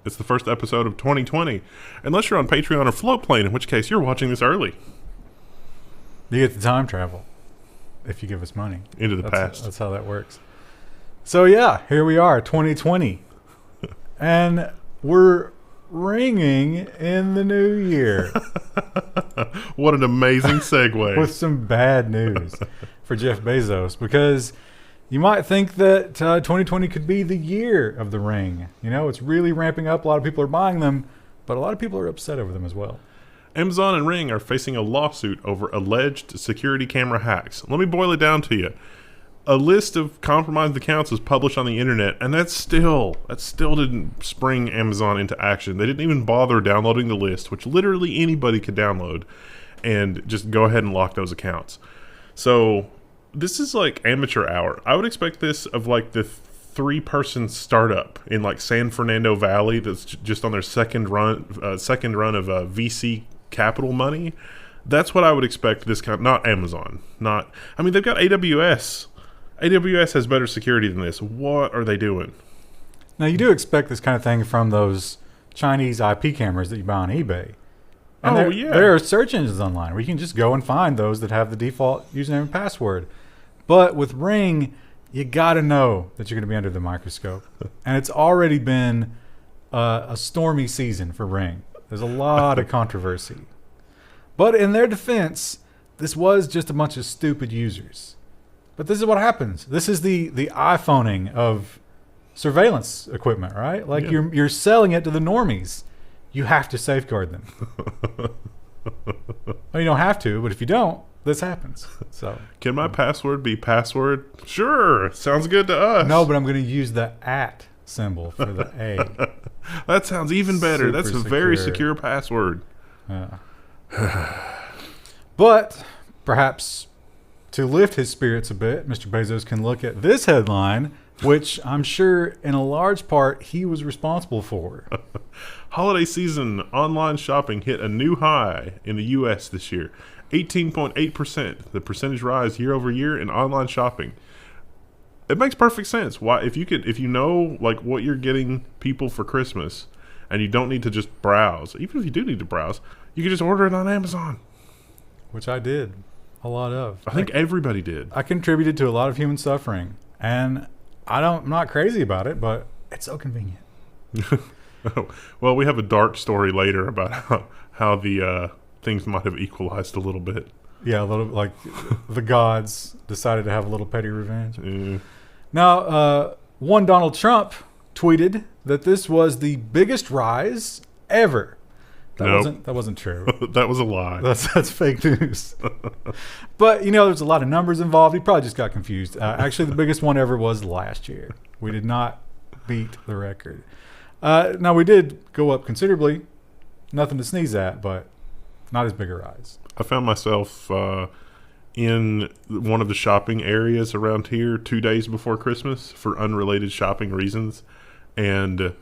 It's the first episode of 2020. Unless you're on Patreon or Floatplane, in which case you're watching this early. You get the time travel if you give us money. Into the past. That's how that works. So yeah, here we are, 2020. And we're ringing in the new year. What an amazing segue. With some bad news for Jeff Bezos, because you might think that 2020 could be the year of the ring. You know, it's really ramping up. A lot of people are buying them, but a lot of people are upset over them as well. Amazon and Ring are facing a lawsuit over alleged security camera hacks. Let me boil it down to you. A list of compromised accounts was published on the internet, and that still didn't spring Amazon into action. They didn't even bother downloading the list, which literally anybody could download, and just go ahead and lock those accounts. So this is like amateur hour. I would expect this of like the 3-person startup in like San Fernando Valley that's just on their second run of VC capital money. That's what I would expect this kind. Not Amazon. I mean, they've got AWS. AWS has better security than this. What are they doing? Now, you do expect this kind of thing from those Chinese IP cameras that you buy on eBay. And there are search engines online where you can just go and find those that have the default username and password. But with Ring, you got to know that you're going to be under the microscope. And it's already been a stormy season for Ring. There's a lot of controversy. But in their defense, this was just a bunch of stupid users. But this is what happens. This is the iPhoning of surveillance equipment, right? Like you're selling it to the normies. You have to safeguard them. Well, you don't have to, but if you don't, this happens. So can my password be password? Sure, sounds good to us. No, but I'm going to use the @ symbol for the A. That sounds even better. Super That's a very secure password. But perhaps to lift his spirits a bit, Mr. Bezos can look at this headline, which I'm sure in a large part he was responsible for. Holiday season online shopping hit a new high in the U.S. this year. 18.8%, the percentage rise year over year in online shopping. It makes perfect sense. Why, if you know like what you're getting people for Christmas, and you don't need to just browse. Even if you do need to browse, you can just order it on Amazon. Which I did a lot of. I think everybody did. I contributed to a lot of human suffering, and I'm not crazy about it, but it's so convenient. Well, we have a dark story later about how the things might have equalized a little bit. Yeah, a little like the gods decided to have a little petty revenge. Now, one Donald Trump tweeted that this was the biggest rise ever. That wasn't true. That was a lie. That's fake news. But, there's a lot of numbers involved. He probably just got confused. Actually, the biggest one ever was last year. We did not beat the record. Now, we did go up considerably. Nothing to sneeze at, but not as big a rise. I found myself in one of the shopping areas around here 2 days before Christmas for unrelated shopping reasons, and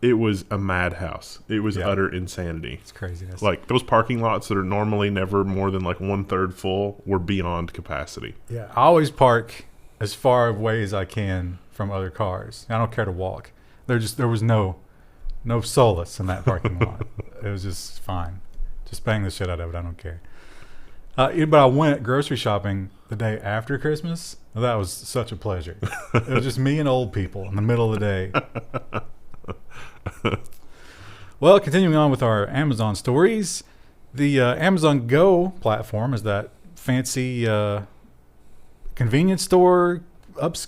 it was a madhouse. It was utter insanity. It's craziness. Like those parking lots that are normally never more than like 1/3 full were beyond capacity. Yeah, I always park as far away as I can from other cars. I don't care to walk. There was no solace in that parking lot. It was just fine. Just bang the shit out of it. I don't care. But I went grocery shopping the day after Christmas. That was such a pleasure. It was just me and old people in the middle of the day. Well, continuing on with our Amazon stories, the Amazon Go platform is that fancy convenience store,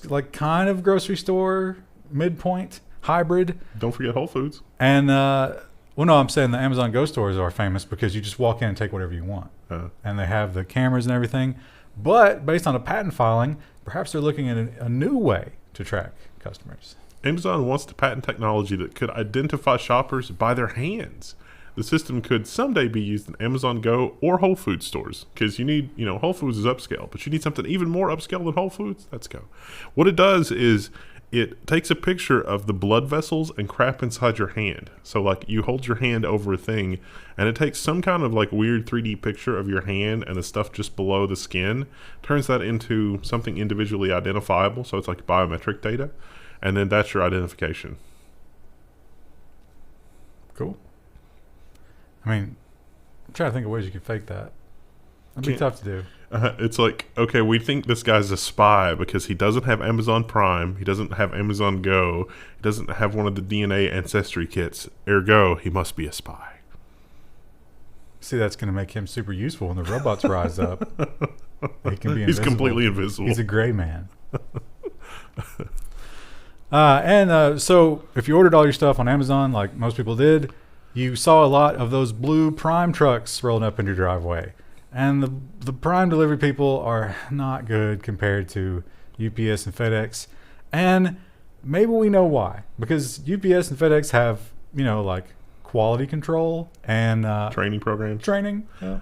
like kind of grocery store, midpoint, hybrid. Don't forget Whole Foods. And I'm saying the Amazon Go stores are famous because you just walk in and take whatever you want. And they have the cameras and everything. But based on a patent filing, perhaps they're looking at a new way to track customers. Amazon wants to patent technology that could identify shoppers by their hands. The system could someday be used in Amazon Go or Whole Foods stores, because you need, Whole Foods is upscale, but you need something even more upscale than Whole Foods. Let's go. What it does is it takes a picture of the blood vessels and crap inside your hand. So like you hold your hand over a thing, and it takes some kind of like weird 3D picture of your hand and the stuff just below the skin, turns that into something individually identifiable. So it's like biometric data. And then that's your identification. I mean, I'm trying to think of ways you could fake that. That'd be tough to do. It's like, okay, we think this guy's a spy because he doesn't have Amazon Prime, he doesn't have Amazon Go, he doesn't have one of the DNA ancestry kits. Ergo, he must be a spy. See, that's going to make him super useful when the robots rise up. He can be invisible. He's completely invisible. He's a gray man. So if you ordered all your stuff on Amazon, like most people did, you saw a lot of those blue Prime trucks rolling up in your driveway. And the Prime delivery people are not good compared to UPS and FedEx. And maybe we know why. Because UPS and FedEx have, like quality control and training programs. Training. Yeah.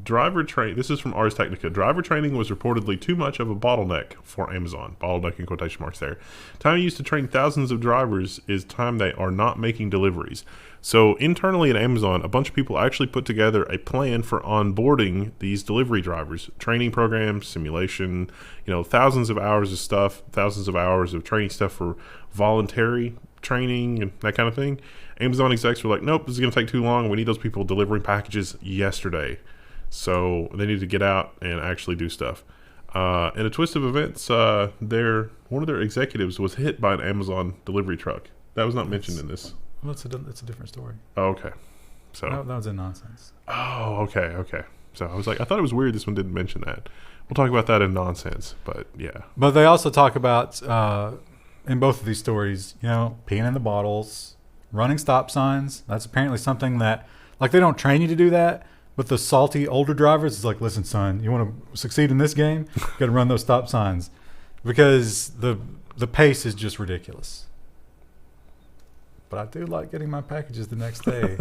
Driver train. This is from Ars Technica. Driver training was reportedly too much of a bottleneck for Amazon. Bottleneck in quotation marks there. Time used to train thousands of drivers is time they are not making deliveries. So internally at Amazon, a bunch of people actually put together a plan for onboarding these delivery drivers. Training programs, simulation, thousands of hours of stuff, thousands of hours of training stuff for voluntary training and that kind of thing. Amazon execs were like, nope, this is going to take too long. We need those people delivering packages yesterday. So they need to get out and actually do stuff. In a twist of events, one of their executives was hit by an Amazon delivery truck. That was not mentioned in this. Well, it's a different story. Oh, okay. So that was in nonsense. Oh, okay. So I was like, I thought it was weird this one didn't mention that. We'll talk about that in nonsense, but yeah. But they also talk about, in both of these stories, peeing in the bottles, running stop signs. That's apparently something that, like, they don't train you to do that, but the salty older drivers is like, listen, son, you want to succeed in this game? You got to run those stop signs because the pace is just ridiculous. But I do like getting my packages the next day.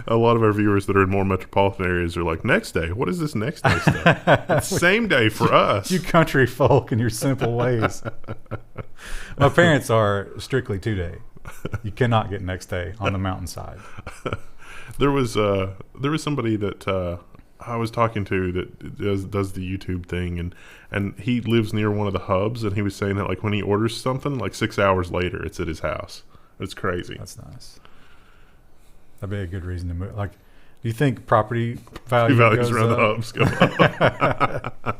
A lot of our viewers that are in more metropolitan areas are like, next day? What is this next day stuff? It's same day for us. You country folk and your simple ways. My parents are strictly 2-day. You cannot get next day on the mountainside. There was somebody that I was talking to that does the YouTube thing, and he lives near one of the hubs, and he was saying that like when he orders something, like 6 hours later, it's at his house. It's crazy. That's nice. That'd be a good reason to move. Like, do you think property values around the hubs go up?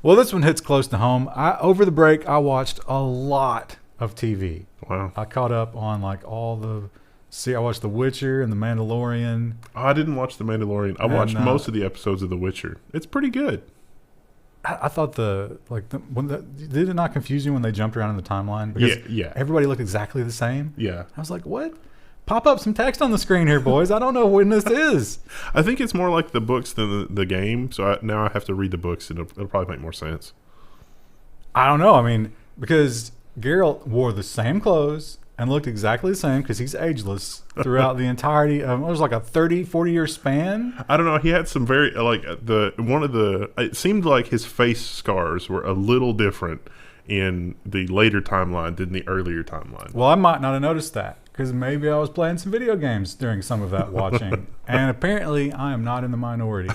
Well, this one hits close to home. Over the break, I watched a lot of TV. Wow. I caught up on like I watched The Witcher and The Mandalorian. I didn't watch The Mandalorian. I watched most of the episodes of The Witcher. It's pretty good. I thought did it not confuse you when they jumped around in the timeline? Because yeah. Everybody looked exactly the same. Yeah. I was like, what? Pop up some text on the screen here, boys. I don't know when this is. I think it's more like the books than the game. So now I have to read the books, and it'll probably make more sense. I don't know. I mean, because Geralt wore the same clothes and looked exactly the same because he's ageless throughout the entirety of, it was like a 30, 40-year span. I don't know. He had some very, it seemed like his face scars were a little different in the later timeline than the earlier timeline. Well, I might not have noticed that because maybe I was playing some video games during some of that watching. And apparently I am not in the minority.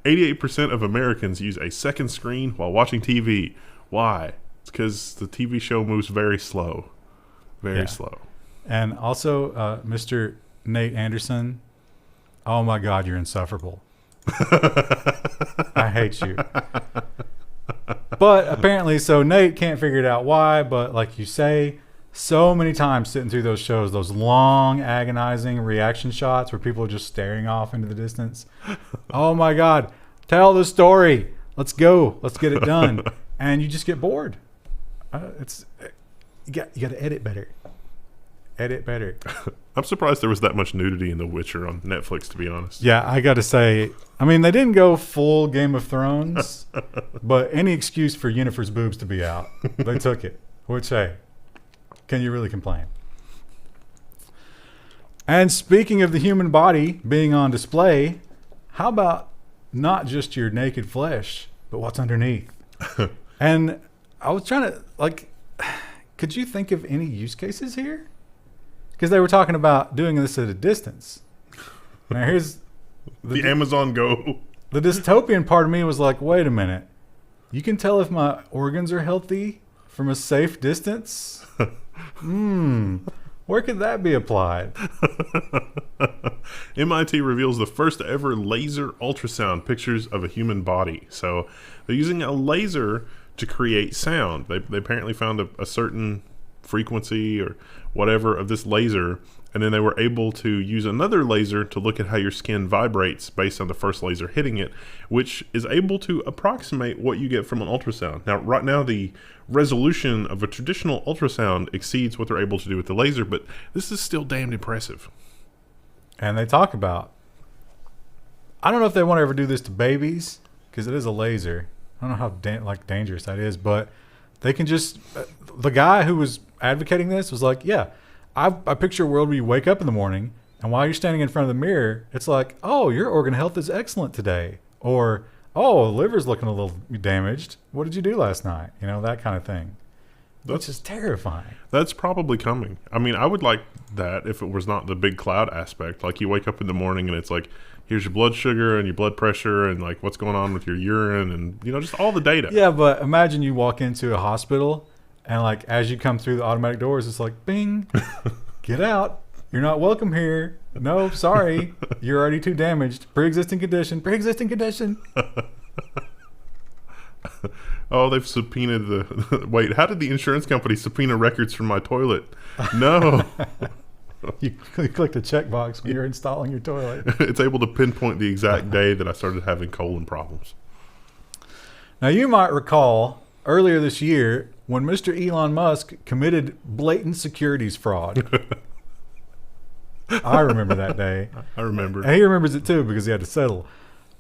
88% of Americans use a second screen while watching TV. Why? It's because the TV show moves very slow. Very slow. And also, Mr. Nate Anderson, oh my God, you're insufferable. I hate you. But apparently, so Nate can't figure it out why, but like you say, so many times sitting through those shows, those long, agonizing reaction shots where people are just staring off into the distance. Oh my God, tell the story. Let's go. Let's get it done. And you just get bored. You got to edit better. Edit better. I'm surprised there was that much nudity in The Witcher on Netflix, to be honest. Yeah, I got to say, I mean, they didn't go full Game of Thrones, but any excuse for Yennefer's boobs to be out, they took it. Which, hey, can you really complain? And speaking of the human body being on display, how about not just your naked flesh, but what's underneath? And I was trying to, could you think of any use cases here? Because they were talking about doing this at a distance. Now here's the Amazon Go. The dystopian part of me was like, wait a minute. You can tell if my organs are healthy from a safe distance? Where could that be applied? MIT reveals the first ever laser ultrasound pictures of a human body. So they're using a laser to create sound. They apparently found a certain frequency or whatever of this laser, and then they were able to use another laser to look at how your skin vibrates based on the first laser hitting it, which is able to approximate what you get from an ultrasound. Now, right now, the resolution of a traditional ultrasound exceeds what they're able to do with the laser, but this is still damned impressive. And they talk about, I don't know if they want to ever do this to babies, because it is a laser. I don't know how dangerous that is, but they can just, the guy who was advocating this was like, yeah, I picture a world where you wake up in the morning, and while you're standing in front of the mirror, it's like, oh, your organ health is excellent today. Or, oh, the liver's looking a little damaged. What did you do last night? You know, that kind of thing. Which is terrifying. That's probably coming. I mean, I would like that if it was not the big cloud aspect. Like, you wake up in the morning and it's like, here's your blood sugar and your blood pressure and like what's going on with your urine and, you know, just all the data. Yeah, but imagine you walk into a hospital and like as you come through the automatic doors, it's like, bing, get out. You're not welcome here. No, sorry. You're already too damaged. Pre-existing condition. Oh, they've subpoenaed the... Wait, how did the insurance company subpoena records from my toilet? No. You clicked a checkbox when you're installing your toilet. It's able to pinpoint the exact day that I started having colon problems. Now, you might recall earlier this year when Mr. Elon Musk committed blatant securities fraud. I remember that day. I remember. And he remembers it too because he had to settle.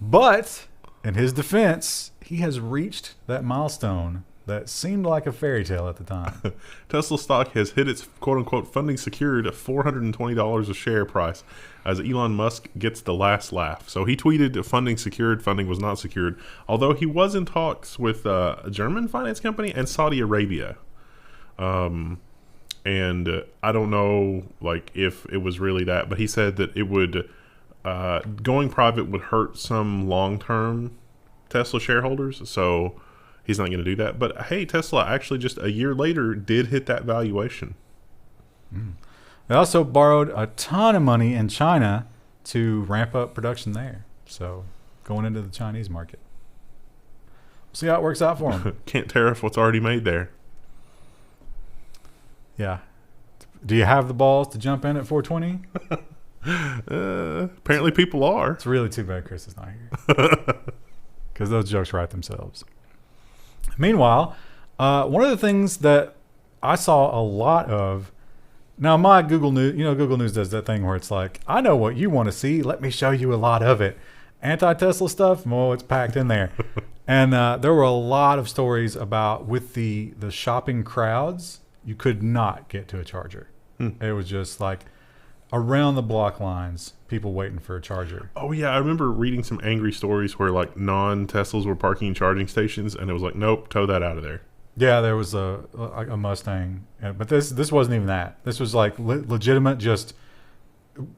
But in his defense, he has reached that milestone that seemed like a fairy tale at the time. Tesla stock has hit its quote-unquote funding secured at $420 a share price as Elon Musk gets the last laugh. So he tweeted funding secured, funding was not secured, although he was in talks with a German finance company and Saudi Arabia. And I don't know like if it was really that, but he said that it would, going private would hurt some long-term Tesla shareholders, so he's not going to do that. But hey, Tesla actually just a year later did hit that valuation. They also borrowed a ton of money in China to ramp up production there. So going into the Chinese market. We'll see how it works out for them. Can't tariff what's already made there. Yeah. Do you have the balls to jump in at 420? Apparently people are. It's really too bad Chris is not here. Because those jokes write themselves. Meanwhile, one of the things that I saw a lot of, now my Google News, you know, Google News does that thing where it's like, I know what you want to see. Let me show you a lot of it. Anti-Tesla stuff, well, it's packed in there. And there were a lot of stories about with the shopping crowds, you could not get to a charger. It was just like around the block lines, people waiting for a charger. Oh yeah, I remember reading some angry stories where like non-Teslas were parking charging stations, and it was like, nope, tow that out of there. Yeah, there was a Mustang, but this wasn't even that. This was like legitimate, just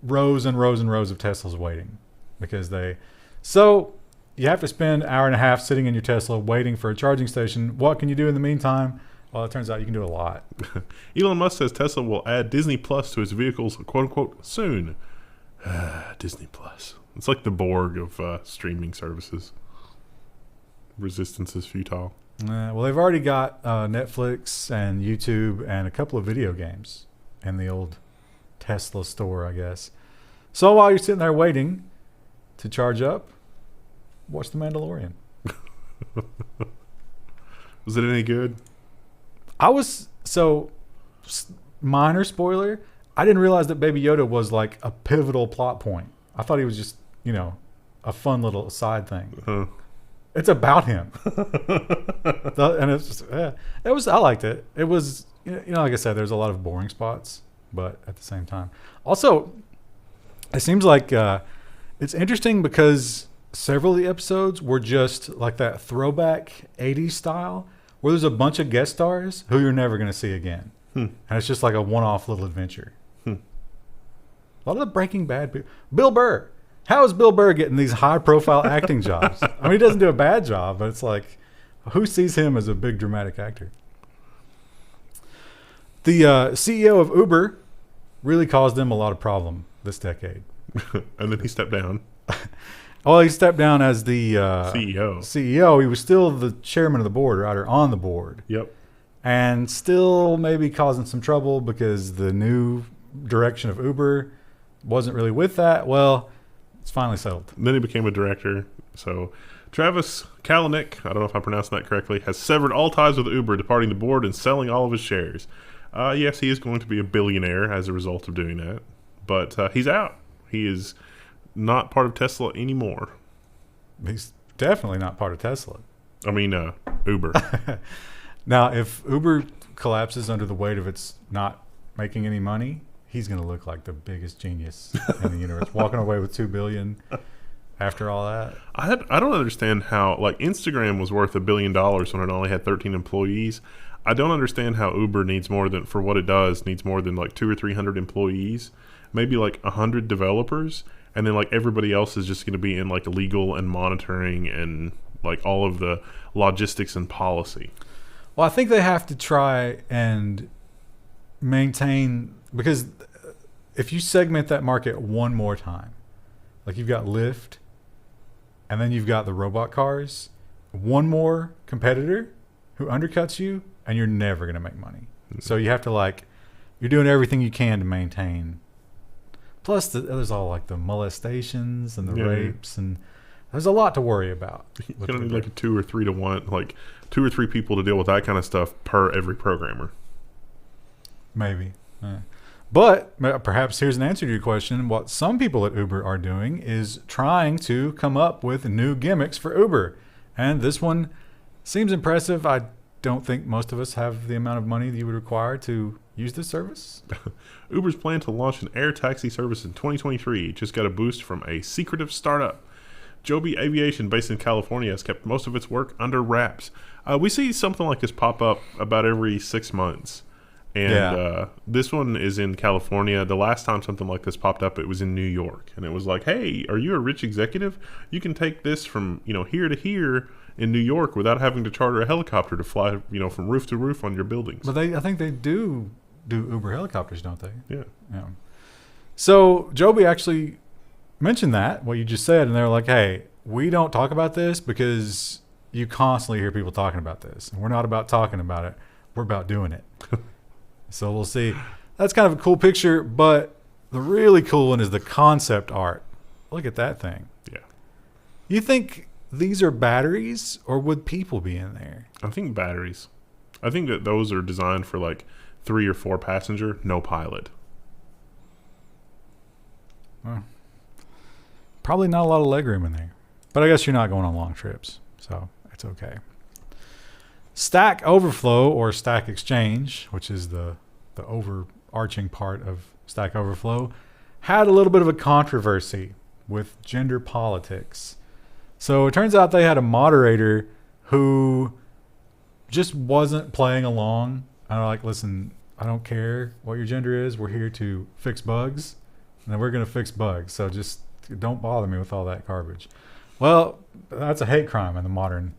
rows and rows and rows of Teslas waiting because they. So you have to spend an hour and a half sitting in your Tesla waiting for a charging station. What can you do in the meantime? Well, it turns out you can do a lot. Elon Musk says Tesla will add Disney Plus to its vehicles, quote unquote, soon. Disney Plus. It's like the Borg of streaming services. Resistance is futile. Well, they've already got Netflix and YouTube and a couple of video games in the old Tesla store, I guess. So while you're sitting there waiting to charge up, watch The Mandalorian. Was it any good? Minor spoiler, I didn't realize that Baby Yoda was like a pivotal plot point. I thought he was just, you know, a fun little side thing. It's about him. And it's just, I liked it. It was, you know, like I said, there's a lot of boring spots, but at the same time. Also, it seems like it's interesting because several of the episodes were just like that throwback 80s style where there's a bunch of guest stars who you're never going to see again. And it's just like a one-off little adventure. A lot of the Breaking Bad people. Bill Burr. How is Bill Burr getting these high-profile acting jobs? I mean, he doesn't do a bad job, but it's like, who sees him as a big dramatic actor? The CEO of Uber really caused them a lot of problem this decade. And then he stepped down. Well, he stepped down as the CEO. He was still the chairman of the board, right, or on the board. Yep. And still maybe causing some trouble because the new direction of Uber wasn't really with that. Well, it's finally settled. Then he became a director. So Travis Kalanick, I don't know if I'm pronouncing that correctly, has severed all ties with Uber, departing the board and selling all of his shares. Yes, he is going to be a billionaire as a result of doing that. But he's out. He is not part of Tesla anymore. He's definitely not part of Tesla. I mean, Uber. Now, if Uber collapses under the weight of its not making any money, he's going to look like the biggest genius in the universe, walking away with $2 billion after all that. I don't understand how, like, Instagram was worth $1 billion when it only had 13 employees. I don't understand how Uber needs more than, for what it does, needs more than like 200 or 300 employees, maybe like 100 developers. And then like everybody else is just going to be in like legal and monitoring and like all of the logistics and policy. Well, I think they have to try and maintain, because if you segment that market one more time, like you've got Lyft and then you've got the robot cars, one more competitor who undercuts you and you're never going to make money. Mm-hmm. So you have to you're doing everything you can to maintain. Plus, there's all like the molestations and the rapes, and there's a lot to worry about. You're going to need like a 2 or 3 to 1, like 2 or 3 people to deal with that kind of stuff per every programmer. Maybe. But perhaps here's an answer to your question. What some people at Uber are doing is trying to come up with new gimmicks for Uber. And this one seems impressive. I don't think most of us have the amount of money that you would require to use this service. Uber's plan to launch an air taxi service in 2023 just got a boost from a secretive startup. Joby Aviation, based in California, has kept most of its work under wraps. We see something like this pop up about every 6 months. And this one is in California. The last time something like this popped up, it was in New York. And it was like, hey, are you a rich executive? You can take this from here to here in New York without having to charter a helicopter to fly from roof to roof on your buildings. But I think they do Uber helicopters, don't they? Yeah. So Joby actually mentioned that, what you just said, and they were like, hey, we don't talk about this because you constantly hear people talking about this. And we're not about talking about it. We're about doing it. So we'll see. That's kind of a cool picture, but the really cool one is the concept art. Look at that thing. Yeah. You think these are batteries, or would people be in there? I think batteries. I think that those are designed for like 3 or 4 passenger, no pilot. Well, probably not a lot of legroom in there. But I guess you're not going on long trips, so it's okay. Stack Overflow, or Stack Exchange, which is the overarching part of Stack Overflow, had a little bit of a controversy with gender politics. So it turns out they had a moderator who just wasn't playing along. And they're like, listen, I don't care what your gender is. We're here to fix bugs, and we're going to fix bugs. So just don't bother me with all that garbage. Well, that's a hate crime in the modern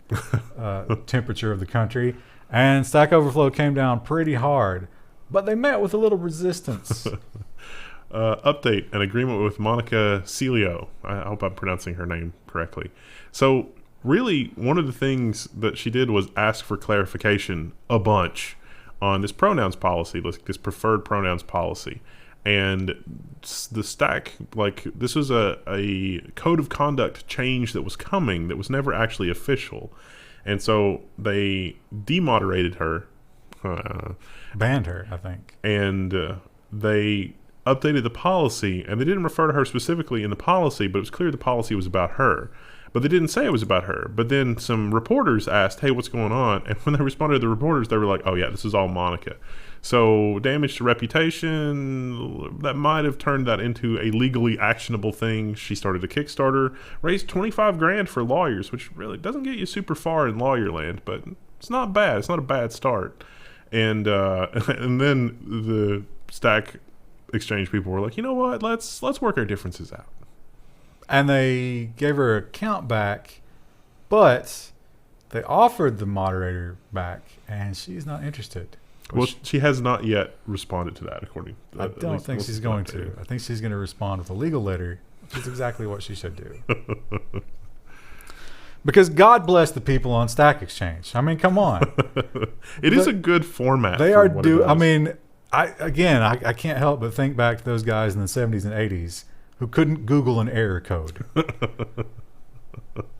temperature of the country. And Stack Overflow came down pretty hard, but they met with a little resistance. Update, an agreement with Monica Cellio. I hope I'm pronouncing her name correctly. So really, one of the things that she did was ask for clarification a bunch on this pronouns policy, this preferred pronouns policy. And the Stack, this was a code of conduct change that was coming that was never actually official. And so they demoderated her. Banned her, I think. And they updated the policy, and they didn't refer to her specifically in the policy, but it was clear the policy was about her. But they didn't say it was about her. But then some reporters asked, hey, what's going on? And when they responded to the reporters, they were like, oh, yeah, this is all Monica. So damage to reputation, that might have turned that into a legally actionable thing. She started a Kickstarter, raised $25,000 for lawyers, which really doesn't get you super far in lawyer land, but it's not bad. It's not a bad start. And then the Stack Exchange people were like, you know what? Let's work our differences out. And they gave her account back, but they offered the moderator back, and she's not interested. Well, she has not yet responded to that, according to I don't think she's going to. I think she's going to respond with a legal letter, which is exactly what she should do. Because God bless the people on Stack Exchange. I mean, come on. It is a good format. They are due. I mean, I can't help but think back to those guys in the 70s and 80s who couldn't Google an error code.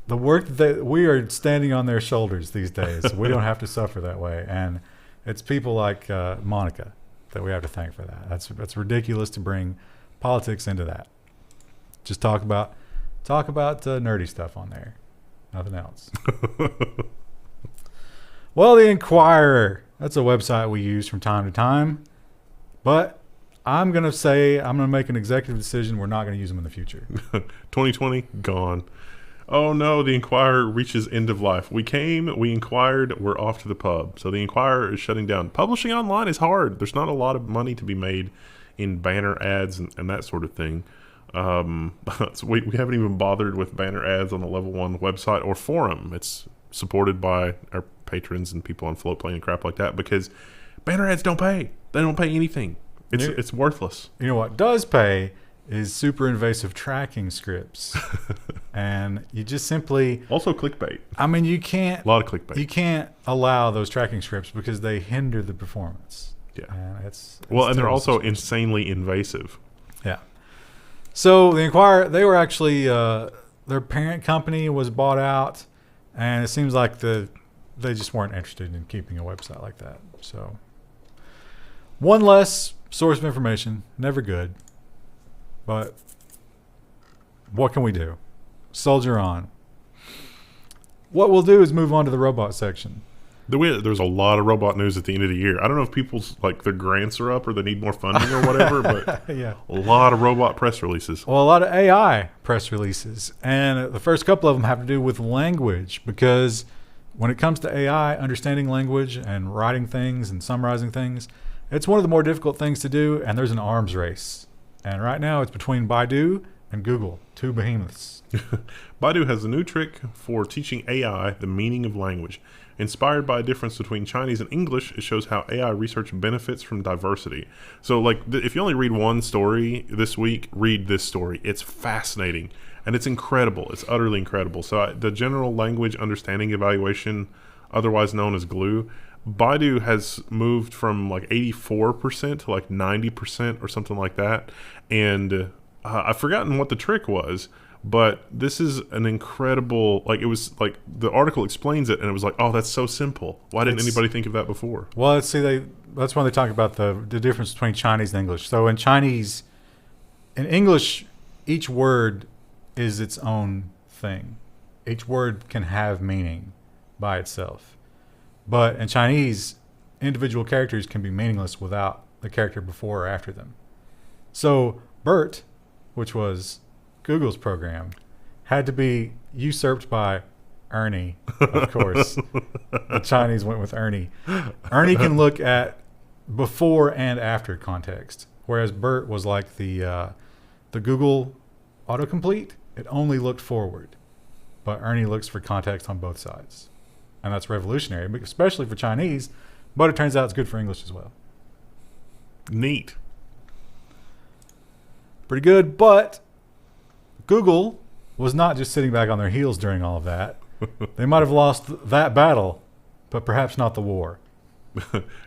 The work that we are standing on their shoulders these days. We don't have to suffer that way. And it's people like Monica that we have to thank for that. That's ridiculous to bring politics into that. Just talk about nerdy stuff on there. Nothing else. Well, the Inquirer. That's a website we use from time to time. But I'm going to make an executive decision. We're not going to use them in the future. 2020, gone. Oh no, the Inquirer reaches end of life. We came, we inquired, we're off to the pub. So the Inquirer is shutting down. Publishing online is hard. There's not a lot of money to be made in banner ads and that sort of thing. So we haven't even bothered with banner ads on the Level 1 website or forum. It's supported by our patrons and people on Floatplane and crap like that because banner ads don't pay. They don't pay anything. It's worthless. You know what does pay is super invasive tracking scripts. And you just simply... Also clickbait. I mean, you can't... A lot of clickbait. You can't allow those tracking scripts because they hinder the performance. Yeah. And it's and they're also insanely invasive. Yeah. So the Inquirer, they were actually... their parent company was bought out, and it seems like they just weren't interested in keeping a website like that. So one less source of information, never good. But what can we do? Soldier on. What we'll do is move on to the robot section. There's a lot of robot news at the end of the year. I don't know if people's their grants are up or they need more funding or whatever, but yeah. A lot of robot press releases. Well, a lot of AI press releases. And the first couple of them have to do with language because when it comes to AI, understanding language and writing things and summarizing things, it's one of the more difficult things to do, and there's an arms race. And right now it's between Baidu and Google, two behemoths. Baidu has a new trick for teaching AI the meaning of language. Inspired by a difference between Chinese and English, it shows how AI research benefits from diversity. So, if you only read one story this week, read this story. It's fascinating, and it's incredible. It's utterly incredible. So, the General Language Understanding Evaluation, otherwise known as GLUE, Baidu has moved from 84% to 90% or something like that. And I've forgotten what the trick was, but this is an incredible, it was the article explains it and it was oh, that's so simple. Why didn't anybody think of that before? Well, let's see, that's when they talk about the difference between Chinese and English. So in English, each word is its own thing. Each word can have meaning by itself. But in Chinese, individual characters can be meaningless without the character before or after them. So BERT, which was Google's program, had to be usurped by Ernie, of course. The Chinese went with Ernie. Ernie can look at before and after context, whereas BERT was like the Google autocomplete. It only looked forward, but Ernie looks for context on both sides. And that's revolutionary, especially for Chinese, but it turns out it's good for English as well. Neat. Pretty good, but Google was not just sitting back on their heels during all of that. They might have lost that battle, but perhaps not the war.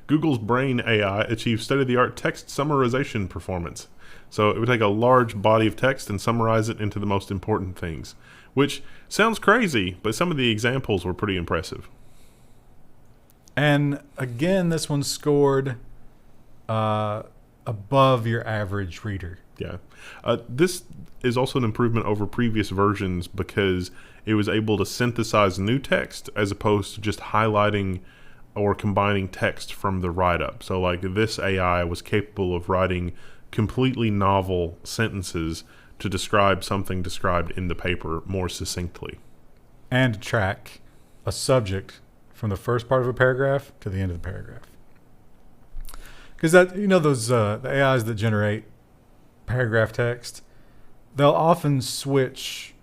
Google's Brain AI achieves state-of-the-art text summarization performance. So it would take a large body of text and summarize it into the most important things, which sounds crazy, but some of the examples were pretty impressive. And again, this one scored above your average reader. Yeah. This is also an improvement over previous versions because it was able to synthesize new text as opposed to just highlighting or combining text from the write-up. So this AI was capable of writing completely novel sentences to describe something described in the paper more succinctly. And track a subject from the first part of a paragraph to the end of the paragraph. Because those the AIs that generate paragraph text, they'll often switch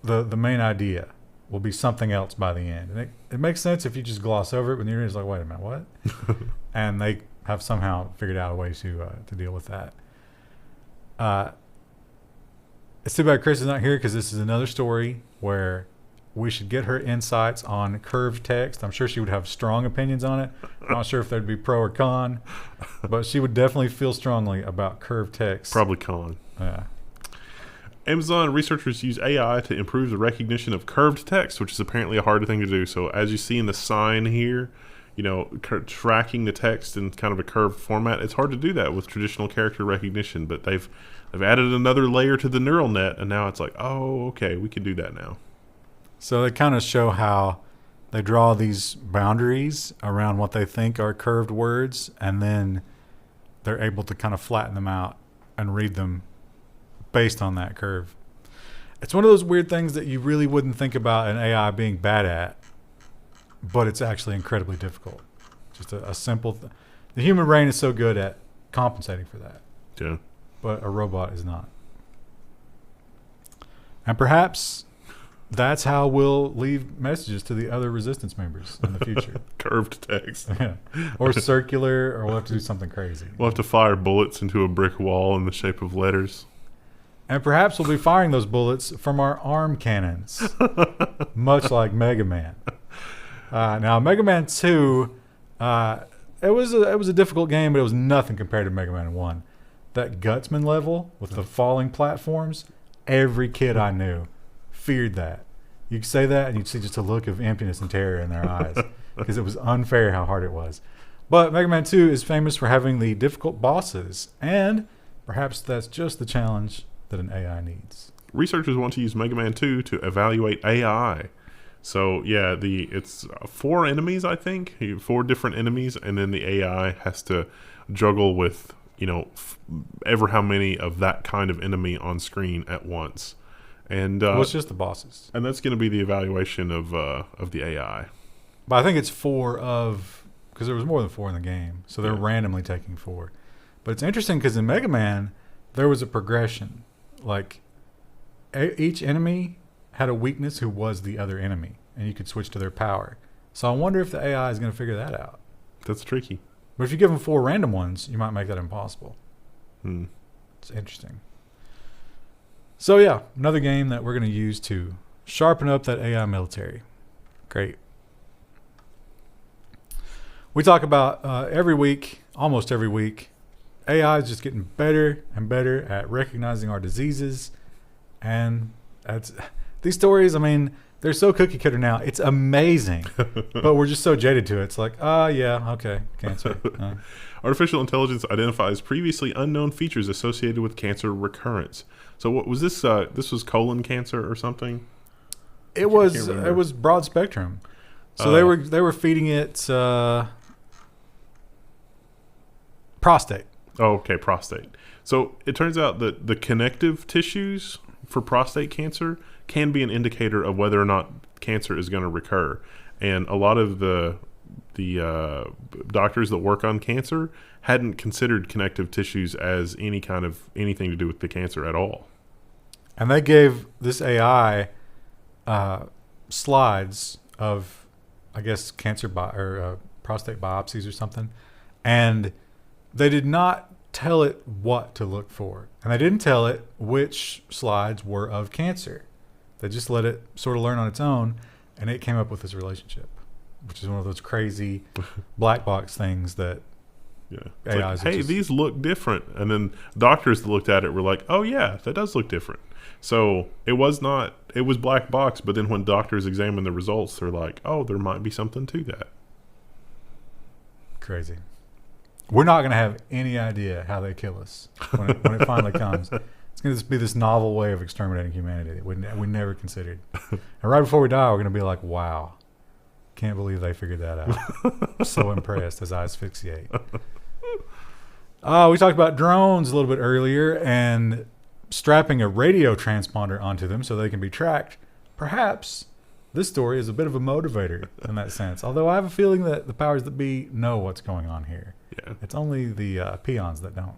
the main idea. will be something else by the end. And it makes sense if you just gloss over it, but the internet is like, wait a minute, what? And they have somehow figured out a way to deal with that. It's too bad Chris is not here because this is another story where we should get her insights on curved text. I'm sure she would have strong opinions on it. I'm not sure if they'd be pro or con, but she would definitely feel strongly about curved text. Probably con. Yeah. Amazon researchers use AI to improve the recognition of curved text, which is apparently a hard thing to do. So as you see in the sign here, tracking the text in kind of a curved format, it's hard to do that with traditional character recognition. But they've added another layer to the neural net, and now it's like, oh, okay, we can do that now. So they kind of show how they draw these boundaries around what they think are curved words, and then they're able to kind of flatten them out and read them based on that curve. It's one of those weird things that you really wouldn't think about an AI being bad at, but it's actually incredibly difficult. Just a simple the human brain is so good at compensating for that. Yeah. But a robot is not. And perhaps that's how we'll leave messages to the other resistance members in the future. Curved text. Yeah. Or circular, or we'll have to do something crazy. We'll have to fire bullets into a brick wall in the shape of letters. And perhaps we'll be firing those bullets from our arm cannons, much like Mega Man. Now, Mega Man 2, it was a difficult game, but it was nothing compared to Mega Man 1. That Gutsman level with the falling platforms, every kid I knew feared that. You'd say that, and you'd see just a look of emptiness and terror in their eyes because it was unfair how hard it was. But Mega Man 2 is famous for having the difficult bosses, and perhaps that's just the challenge that an AI needs. Researchers want to use Mega Man 2 to evaluate AI. So, yeah, it's 4 enemies, I think. 4 different enemies, and then the AI has to juggle with, ever how many of that kind of enemy on screen at once. And well, it's just the bosses. And that's going to be the evaluation of the AI. But I think it's 4 because there was more than 4 in the game, so they're randomly taking 4. But it's interesting because in Mega Man, there was a progression. Like, each enemy had a weakness who was the other enemy, and you could switch to their power. So I wonder if the AI is going to figure that out. That's tricky. But if you give them 4 random ones, you might make that impossible. It's interesting. So yeah, another game that we're going to use to sharpen up that AI military. Great. We talk about every week, almost every week, AI is just getting better and better at recognizing our diseases. And these stories, I mean, they're so cookie cutter now. It's amazing. But we're just so jaded to it. It's like, yeah, okay, cancer. Artificial intelligence identifies previously unknown features associated with cancer recurrence. So what was this? This was colon cancer or something? It was broad spectrum. So they were feeding it prostate. Oh, okay, prostate. So it turns out that the connective tissues for prostate cancer can be an indicator of whether or not cancer is going to recur. And a lot of the doctors that work on cancer hadn't considered connective tissues as anything to do with the cancer at all. And they gave this AI slides of, I guess, prostate biopsies or something, and they did not tell it what to look for, and they didn't tell it which slides were of cancer. They just let it sort of learn on its own, and it came up with this relationship, which is one of those crazy black box things that AIs. Like, hey, these look different, and then doctors that looked at it were like, "Oh yeah, that does look different." So it was black box, but then when doctors examine the results, they're like, "Oh, there might be something to that." Crazy. We're not going to have any idea how they kill us when it finally comes. It's going to be this novel way of exterminating humanity that we never considered. And right before we die, we're going to be like, wow, can't believe they figured that out. I'm so impressed as I asphyxiate. We talked about drones a little bit earlier and strapping a radio transponder onto them so they can be tracked. Perhaps this story is a bit of a motivator in that sense, although I have a feeling that the powers that be know what's going on here. Yeah. It's only the peons that don't.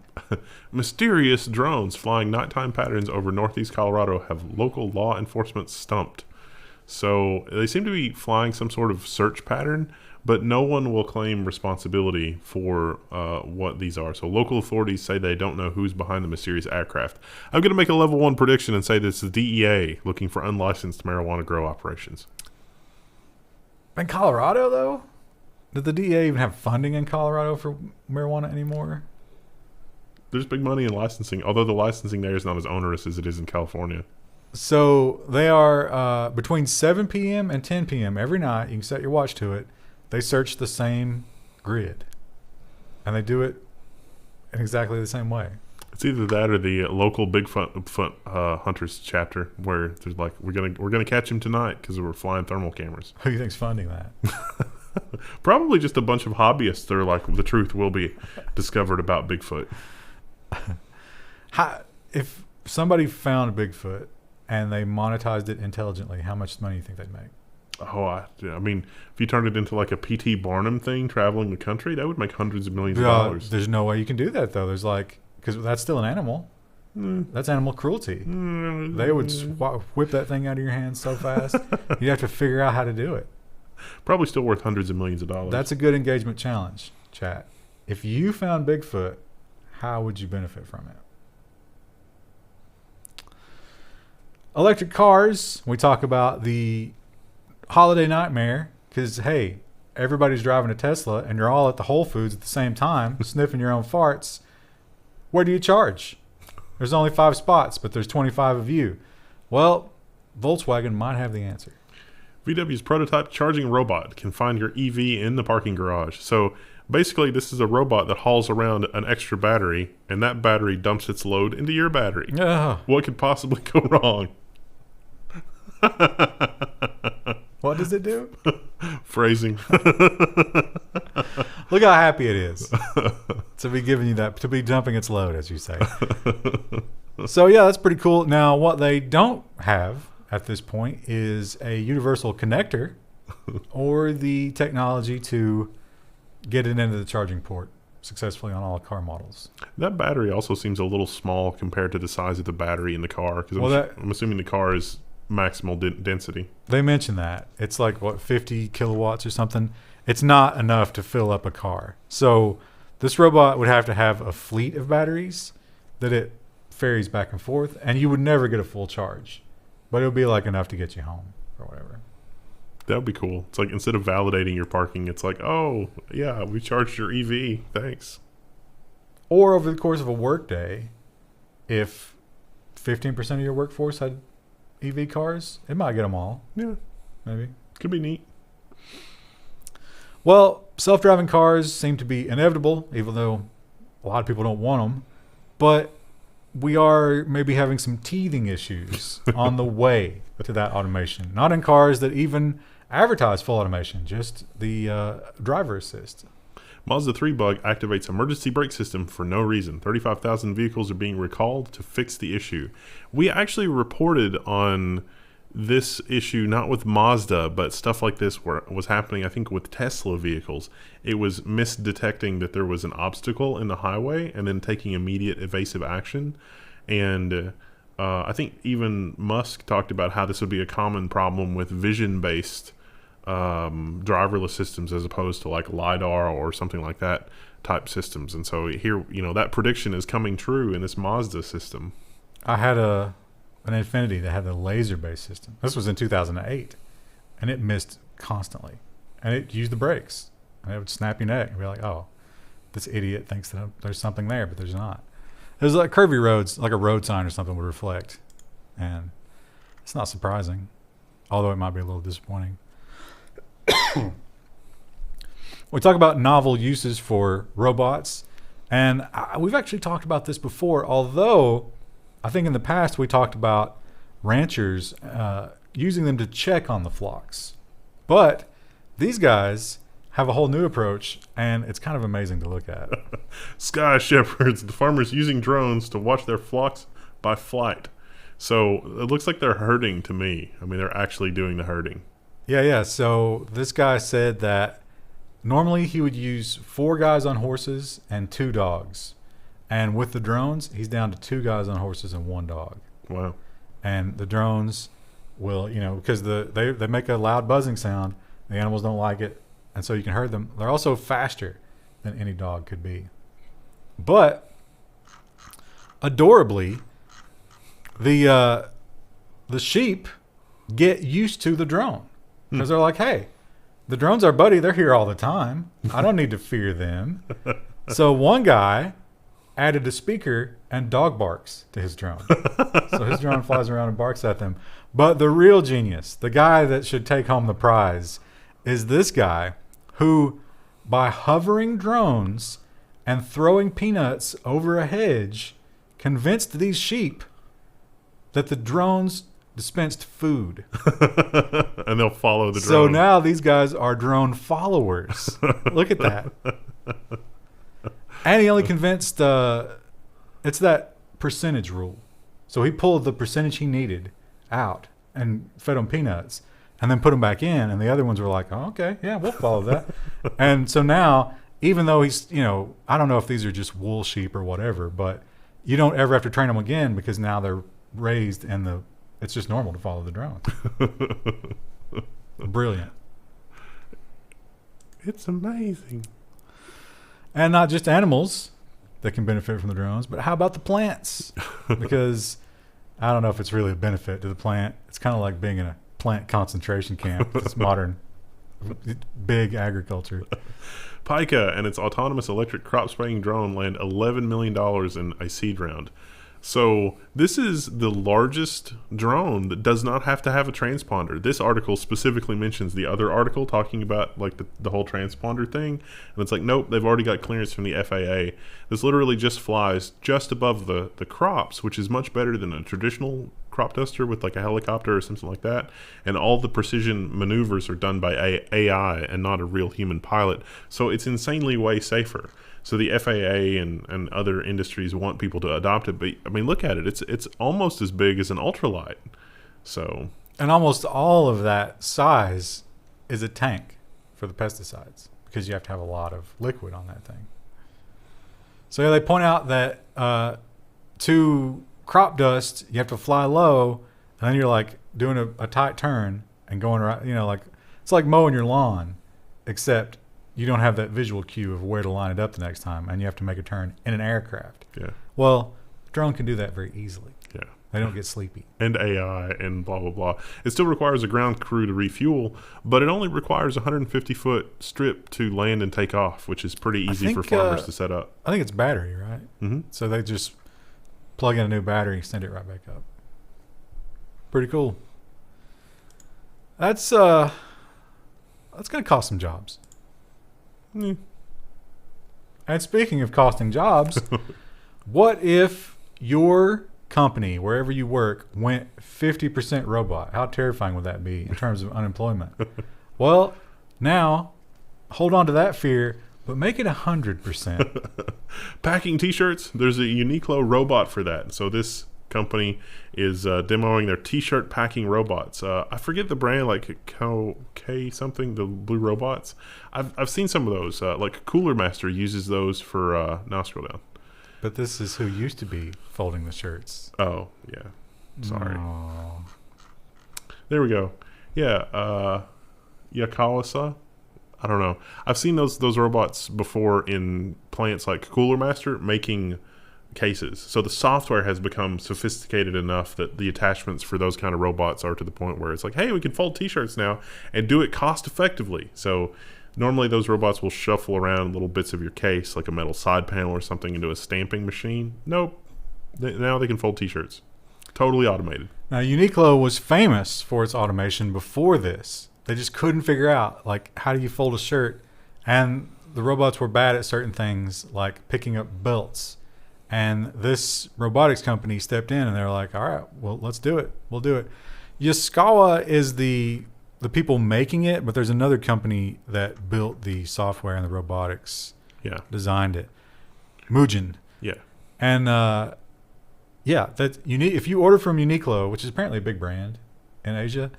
Mysterious drones flying nighttime patterns over northeast Colorado have local law enforcement stumped. So they seem to be flying some sort of search pattern, but no one will claim responsibility for what these are. So local authorities say they don't know who's behind the mysterious aircraft. I'm going to make a level 1 prediction and say this is the DEA looking for unlicensed marijuana grow operations. In Colorado, though? Did the DEA even have funding in Colorado for marijuana anymore? There's big money in licensing, although the licensing there is not as onerous as it is in California. So they are between 7 p.m. and 10 p.m. every night. You can set your watch to it. They search the same grid. And they do it in exactly the same way. It's either that or the local Bigfoot hunters chapter, where there's like, we're gonna catch him tonight because we're flying thermal cameras. Who do you think's funding that? Probably just a bunch of hobbyists that are like, the truth will be discovered about Bigfoot. If somebody found Bigfoot and they monetized it intelligently, how much money do you think they'd make? Oh, I mean, if you turned it into like a P.T. Barnum thing, traveling the country, that would make hundreds of millions of dollars. There's no way you can do that, though. There's like, because that's still an animal. That's animal cruelty. They would whip that thing out of your hands so fast. You'd have to figure out how to do it. Probably still worth hundreds of millions of dollars. That's a good engagement challenge, chat. If you found Bigfoot, how would you benefit from it? Electric cars. We talk about the holiday nightmare because, hey, everybody's driving a Tesla and you're all at the Whole Foods at the same time sniffing your own farts. Where do you charge? There's only 5 spots, but there's 25 of you. Well, Volkswagen might have the answer. VW's prototype charging robot can find your EV in the parking garage. So basically, this is a robot that hauls around an extra battery, and that battery dumps its load into your battery. What could possibly go wrong? What does it do? Phrasing. Look how happy it is to be giving you that, to be dumping its load, as you say. So, yeah, that's pretty cool. Now, what they don't have at this point is a universal connector or the technology to get it into the charging port successfully on all car models. That battery also seems a little small compared to the size of the battery in the car, because I'm assuming the car is maximal density. They mentioned that. It's like, 50 kilowatts or something? It's not enough to fill up a car. So this robot would have to have a fleet of batteries that it ferries back and forth, and you would never get a full charge. But it would be like enough to get you home or whatever. That would be cool. It's like, instead of validating your parking, it's like, oh, yeah, we charged your EV. Thanks. Or over the course of a work day, if 15% of your workforce had EV cars, it might get them all. Yeah. Maybe. Could be neat. Well, self-driving cars seem to be inevitable, even though a lot of people don't want them. But we are maybe having some teething issues on the way to that automation. Not in cars that even advertise full automation, just the driver assist. Mazda 3 bug activates emergency brake system for no reason. 35,000 vehicles are being recalled to fix the issue. We actually reported on this issue, not with Mazda, but stuff like this was happening, I think, with Tesla vehicles. It was misdetecting that there was an obstacle in the highway and then taking immediate evasive action. And I think even Musk talked about how this would be a common problem with vision-based driverless systems as opposed to like LiDAR or something like that type systems. And so here, that prediction is coming true in this Mazda system. I had an Infiniti that had the laser-based system. This was in 2008, and it missed constantly. And it used the brakes, and it would snap your neck and be like, oh, this idiot thinks that there's something there, but there's not. It was like curvy roads, like a road sign or something would reflect. And it's not surprising, although it might be a little disappointing. We talk about novel uses for robots, and we've actually talked about this before, although I think in the past we talked about ranchers using them to check on the flocks. But these guys have a whole new approach, and it's kind of amazing to look at. Sky shepherds, the farmers using drones to watch their flocks by flight. So it looks like they're herding to me. I mean, they're actually doing the herding. Yeah. So this guy said that normally he would use 4 guys on horses and 2 dogs. And with the drones, he's down to 2 guys on horses and 1 dog. Wow. And the drones will, because they make a loud buzzing sound. The animals don't like it, and so you can herd them. They're also faster than any dog could be. But adorably, the sheep get used to the drone because they're like, hey, the drone's our buddy. They're here all the time. I don't need to fear them. So one guy added a speaker and dog barks to his drone. So his drone flies around and barks at them. But the real genius, the guy that should take home the prize, is this guy who, by hovering drones and throwing peanuts over a hedge, convinced these sheep that the drones dispensed food. And they'll follow the drone. So now these guys are drone followers. Look at that. And he only convinced, it's that percentage rule. So he pulled the percentage he needed out and fed them peanuts and then put them back in. And the other ones were like, oh, okay, yeah, we'll follow that. And so now, even though he's, I don't know if these are just wool sheep or whatever, but you don't ever have to train them again because now they're raised and it's just normal to follow the drone. Brilliant. It's amazing. And not just animals that can benefit from the drones, but how about the plants? Because I don't know if it's really a benefit to the plant. It's kind of like being in a plant concentration camp. It's modern, big agriculture. Pyka and its autonomous electric crop spraying drone land $11 million in a seed round. So this is the largest drone that does not have to have a transponder. This article specifically mentions the other article talking about like the whole transponder thing. And it's like, nope, they've already got clearance from the FAA. This literally just flies just above the crops, which is much better than a traditional crop duster with like a helicopter or something like that. And all the precision maneuvers are done by AI and not a real human pilot. So it's insanely way safer. So the FAA and other industries want people to adopt it. But I mean, look at it. It's almost as big as an ultralight. So, and almost all of that size is a tank for the pesticides because you have to have a lot of liquid on that thing. So yeah, they point out that to crop dust, you have to fly low, and then you're like doing a tight turn and going around. Like it's like mowing your lawn, except you don't have that visual cue of where to line it up the next time, and you have to make a turn in an aircraft. Yeah. Well, drone can do that very easily. Yeah. They don't get sleepy. And AI and blah, blah, blah. It still requires a ground crew to refuel, but it only requires a 150-foot strip to land and take off, which is pretty easy for farmers to set up. I think it's battery, right? Mm-hmm. So they just plug in a new battery, send it right back up. Pretty cool. That's going to cost some jobs. Mm. And speaking of costing jobs, what if your company, wherever you work, went 50% robot? How terrifying would that be in terms of unemployment? Well, now hold on to that fear, but make it 100%. Packing T-shirts, there's a Uniqlo robot for that. So this company is demoing their T-shirt packing robots. I forget the brand, like K something, the blue robots. I've seen some of those. Like Cooler Master uses those for nostril down. But this is who used to be folding the shirts. Oh, yeah. Sorry. Oh. There we go. Yeah. Yakawasa. I don't know. I've seen those robots before in plants like Cooler Master making cases. So the software has become sophisticated enough that the attachments for those kind of robots are to the point where it's like, hey, we can fold T-shirts now and do it cost effectively. So normally those robots will shuffle around little bits of your case, like a metal side panel or something, into a stamping machine. Nope. Now they can fold T-shirts. Totally automated. Now, Uniqlo was famous for its automation before this. They just couldn't figure out, like, how do you fold a shirt? And the robots were bad at certain things, like picking up belts. And this robotics company stepped in and they were like, all right, well, let's do it. We'll do it. Yaskawa is the people making it, but there's another company that built the software and the robotics. Yeah. Designed it. Mugen. Yeah. And yeah, if you order from Uniqlo, which is apparently a big brand in Asia,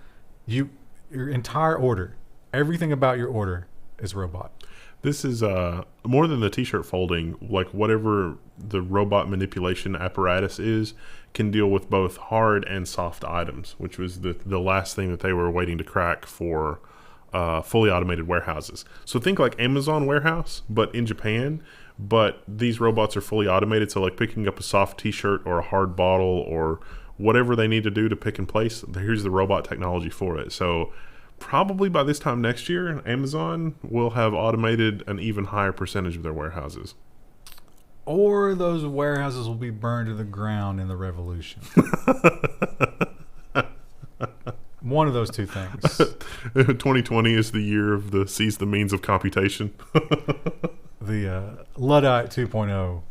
your entire order, everything about your order is robot. This is more than the t-shirt folding. Like whatever the robot manipulation apparatus is, can deal with both hard and soft items, which was the last thing that they were waiting to crack for fully automated warehouses. So think like Amazon warehouse, but in Japan. But these robots are fully automated, so like picking up a soft t-shirt or a hard bottle or whatever they need to do to pick and place, here's the robot technology for it. So probably by this time next year, Amazon will have automated an even higher percentage of their warehouses. Or those warehouses will be burned to the ground in the revolution. One of those two things. 2020 is the year of the seize the means of computation. The Luddite 2.0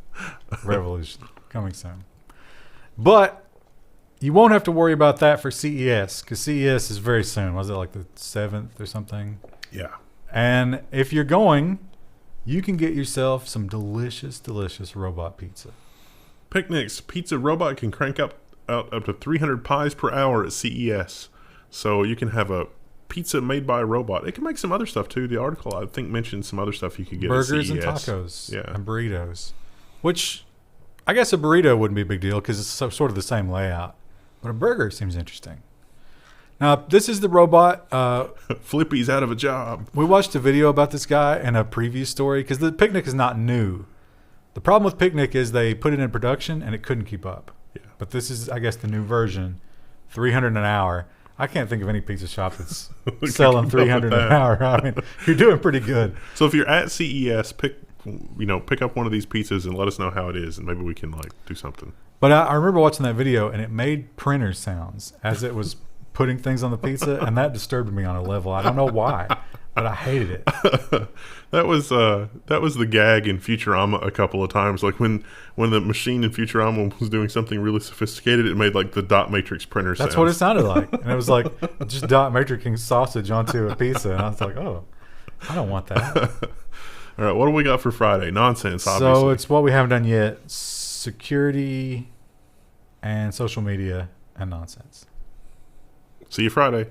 revolution coming soon. But you won't have to worry about that for CES, because CES is very soon. Was it like the 7th or something? Yeah. And if you're going, you can get yourself some delicious, delicious robot pizza. Picnic's Pizza Robot can crank out up to 300 pies per hour at CES. So you can have a pizza made by a robot. It can make some other stuff too. The article, I think, mentioned some other stuff you could get burgers at CES. and tacos and burritos. Which, I guess a burrito wouldn't be a big deal because it's sort of the same layout. But a burger seems interesting. Now, this is the robot. Flippy's out of a job. We watched a video about this guy in a previous story because the Picnic is not new. The problem with Picnic is they put it in production and it couldn't keep up. Yeah. But this is, I guess, the new version, $300 an hour. I can't think of any pizza shop that's selling $300 an hour. I mean, you're doing pretty good. So if you're at CES, pick up one of these pizzas and let us know how it is, and maybe we can like do something. But I remember watching that video, and it made printer sounds as it was putting things on the pizza, and that disturbed me on a level. I don't know why, but I hated it. That was the gag in Futurama a couple of times. Like when the machine in Futurama was doing something really sophisticated, it made like the dot matrix printer sounds. That's what it sounded like. And it was like just dot matrixing sausage onto a pizza. And I was like, oh, I don't want that. All right, what do we got for Friday? Nonsense, obviously. So it's what we haven't done yet. Security and social media and nonsense. See you Friday.